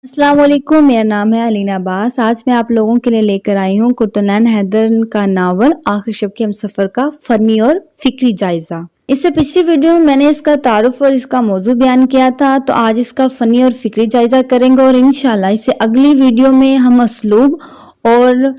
अस्सलाम वालेकुम, मेरा नाम है अलीना अब्बास। आज मैं आप लोगों के लिए लेकर आई हूँ कुर्तुलैन हैदर का नावल आखिर शब के हमसफर का फनी और फिक्री जायजा। इससे पिछली वीडियो में मैंने इसका तारुफ और इसका मौजू बयान किया था, तो आज इसका फनी और फिक्री जायजा करेंगे और इंशाल्लाह इससे अगली वीडियो में हम असलूब और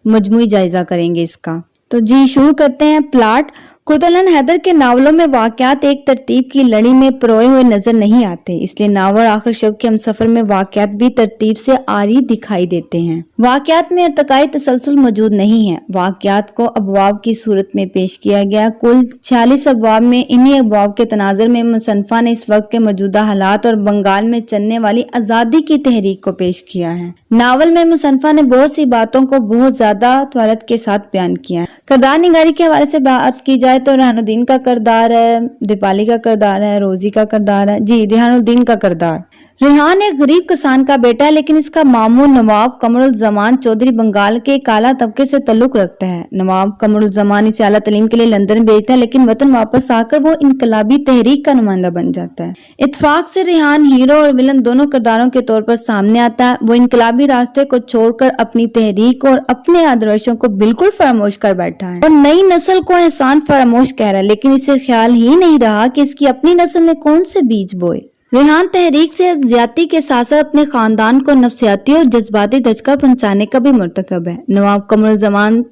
मजमूई जायजा करेंगे इसका। तो जी शुरू करते हैं। प्लाट। कुर्तुलैन हैदर के नावलों में वाकयात एक तरतीब की लड़ी में परोए हुए नजर नहीं आते, इसलिए नावल आखिर शब के हमसफर में वाकयात भी तरतीब से आरी दिखाई देते हैं। वाकयात में इर्तकाई तसलसल मौजूद नहीं है। वाकयात को अबवाब की सूरत में पेश किया गया। कुल 46 अबवाब में इन्हीं अबवाब के तनाजर में मुसन्निफा ने इस वक्त के मौजूदा हालात और बंगाल में चलने वाली आजादी की तहरीक को पेश किया है। नावल में मुसन्निफा ने बहुत सी बातों को बहुत ज्यादा तवालत के साथ बयान किया है। किरदार निगारी के हवाले से बात की जाए तो रेहानुद्दीन का किरदार है, दीपाली का किरदार है, रोजी का किरदार है। जी, रेहानुद्दीन का किरदार। रेहान एक गरीब किसान का बेटा है, लेकिन इसका मामू नवाब कमरुल-ज़मान चौधरी बंगाल के काला तबके से ताल्लुक रखता है। नवाब कमरुल-ज़मान इसे आला तालीम के लिए लंदन भेजता है, लेकिन वतन वापस आकर वो इनकलाबी तहरीक का नुमाइंदा बन जाता है। इत्तेफाक से रेहान हीरो और विलन दोनों किरदारों के तौर पर सामने आता है। वो इनकलाबी रास्ते को छोड़कर अपनी तहरीक और अपने आदर्शों को बिल्कुल फरामोश कर बैठा है और नई नस्ल को एहसान फरामोश कह रहा है, लेकिन इसे ख्याल ही नहीं रहा कि इसकी अपनी नस्ल ने कौन से बीज बोए। रेहान तहरीक से ज्यादती के साथ साथ अपने खानदान को नफसियाती और जज्बाती धचका पहुंचाने का भी मुर्तकब है। नवाब कमरुल-ज़मान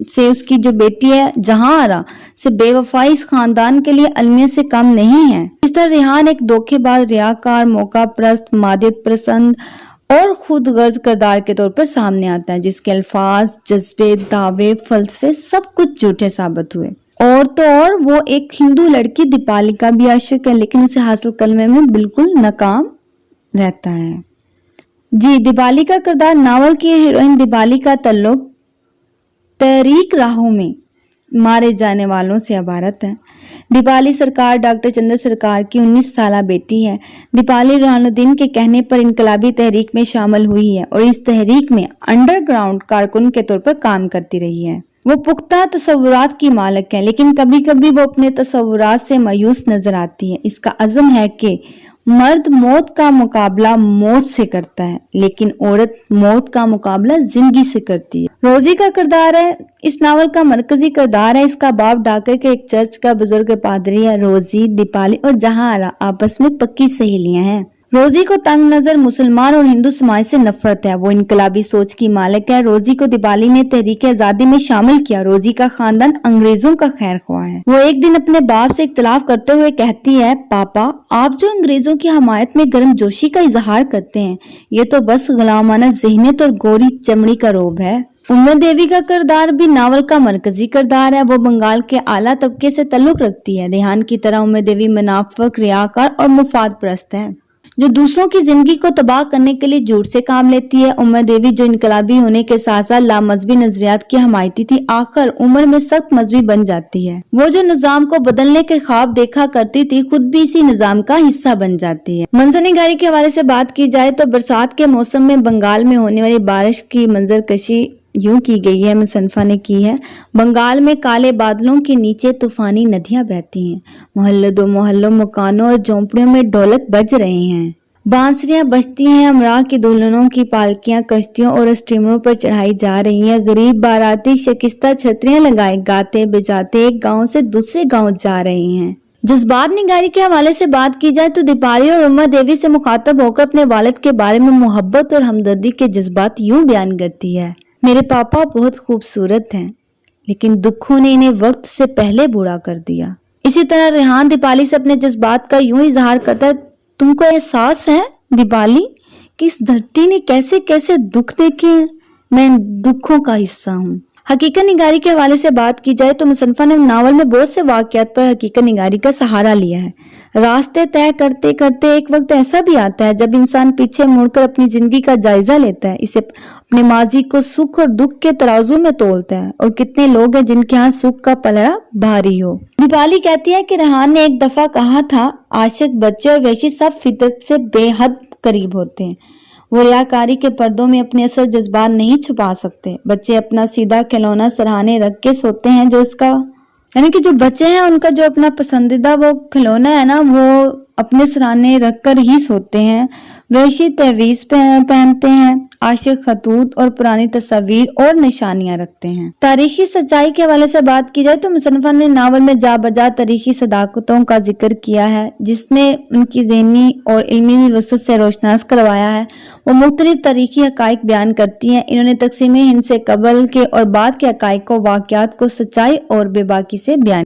से उसकी जो बेटी है जहांआरा से बेवफाई इस खानदान के लिए अलमिया से कम नहीं है। इस तरह रेहान एक धोखेबाज, रियाकार, मौका परस्त, मादियत पसंद और खुद गर्ज किरदार के तौर पर सामने आता है, जिसके अल्फाज, जज्बे, दावे, फलसफे सब कुछ झूठे साबित हुए। और तो और वो एक हिंदू लड़की दीपाली का भी आशिक है, लेकिन उसे हासिल करने में बिल्कुल नाकाम रहता है। जी, दीपाली का किरदार। नावल की हीरोइन दीपाली का ताल्लुक तहरीक राहों में मारे जाने वालों से इबारत है। दीपाली सरकार डॉक्टर चंद्र सरकार की 19 साला बेटी है। दीपाली रेहानुद्दीन के कहने पर इनकलाबी तहरीक में शामिल हुई है और इस तहरीक में अंडरग्राउंड कारकुन के तौर पर काम करती रही है। वो पुख्ता तसव्वुरात की मालिक है, लेकिन कभी कभी वो अपने तसव्वुरात से मायूस नजर आती है। इसका अज़्म है कि मर्द मौत का मुकाबला मौत से करता है, लेकिन औरत मौत का मुकाबला जिंदगी से करती है। रोजी का किरदार है, इस नावल का मरकजी किरदार है। इसका बाप ढाका के एक चर्च का बुजुर्ग पादरी है। रोजी, दीपाली और जहांआरा आपस में पक्की सहेलियां हैं। रोजी को तंग नजर मुसलमान और हिंदू समाज से नफरत है। वो इनकलाबी सोच की मालिक है। रोजी को दीपाली ने तहरीक आजादी में शामिल किया। रोजी का खानदान अंग्रेजों का खैर ख्वाह है। वो एक दिन अपने बाप से इख्तिलाफ करते हुए कहती है, पापा, आप जो अंग्रेजों की हमायत में गर्मजोशी का इजहार करते हैं, ये तो बस गुलामाना ज़हनियत और गोरी चमड़ी का रोब है। उम्मे देवी का किरदार भी नावल का मरकजी किरदार है। वो बंगाल के आला तबके से ताल्लुक रखती है। रेहान की तरह उम्मे देवी मुनाफिक, रियाकार और मुफाद परस्त है, जो दूसरों की जिंदगी को तबाह करने के लिए झूठ से काम लेती है। उम्मे देवी जो इनकलाबी होने के साथ साथ लामजहबी नजरियात की हमायती थी, आखिर उम्र में सख्त मजहबी बन जाती है। वो जो निजाम को बदलने के ख्वाब देखा करती थी, खुद भी इसी निजाम का हिस्सा बन जाती है। मंजरनिगारी के हवाले से बात की जाए तो बरसात के मौसम में बंगाल में होने वाली बारिश की मंजरकशी यूं की गई है, मुसन्निफा ने की है। बंगाल में काले बादलों के नीचे तूफानी नदियां बहती हैं। मोहल्लों दो मोहल्लों, मकानों और झोंपड़ियों में ढोलक बज रहे हैं। बांसुरियां बजती हैं। अमरा की दुल्हनों की पालकियां कश्तियों और स्टीमरों पर चढ़ाई जा रही हैं। गरीब बाराती शिकस्ता छतरियां लगाए गाते बजाते एक गांव से दूसरे गांव जा रहे हैं। जज्बात निगारी के हवाले से बात की जाए तो दीपाली और उम्मा देवी से मुखातब होकर अपने वालिद के बारे में मोहब्बत और हमदर्दी के जज्बात यूं बयान करती है, मेरे पापा बहुत खूबसूरत हैं, लेकिन दुखों ने इन्हें वक्त से पहले बूढ़ा कर दिया। इसी तरह रेहान दीपाली से अपने जज्बात का यूं इजहार करता है, तुमको एहसास है दीपाली कि इस धरती ने कैसे कैसे दुख देखे हैं, मैं इन दुखों का हिस्सा हूँ। हकीकत निगारी के हवाले से बात की जाए तो मुसन्निफा ने नावल में बहुत से वाकयात पर हकीकत निगारी का सहारा लिया है। रास्ते तय करते करते एक वक्त ऐसा भी आता है जब इंसान पीछे मुड़कर अपनी जिंदगी का जायजा लेता है, इसे अपने माजी को सुख और दुख के तराजू में तोलता है। और कितने लोग हैं जिनके यहाँ सुख का पलड़ा भारी हो। दीपाली कहती है कि रेहान ने एक दफा कहा था, आशिक, बच्चे और वैशी सब फितरत से बेहद करीब होते हैं। वो रियाकारी के पर्दों में अपने असल जज्बात नहीं छुपा सकते। बच्चे अपना सीधा खिलौना सरहाने रख के सोते हैं, जो उसका यानी कि जो बच्चे हैं उनका जो अपना पसंदीदा वो खिलौना है ना, वो अपने सराहने रख कर ही सोते हैं। وحشی تحویز پہنتے ہیں، عاشق خطوط اور پرانی تصاویر اور نشانیاں رکھتے ہیں۔ تاریخی سچائی کے حوالے سے بات کی جائے تو مصنفہ نے ناول میں جا بجا تاریخی صداقتوں کا ذکر کیا ہے جس نے ان کی ذہنی اور علمی وسعت سے روشناس کروایا ہے۔ وہ مختلف تاریخی حقائق بیان کرتی ہیں۔ انہوں نے تقسیم ہند سے قبل کے اور بعد کے حقائق کو، واقعات کو سچائی اور بے باکی سے بیان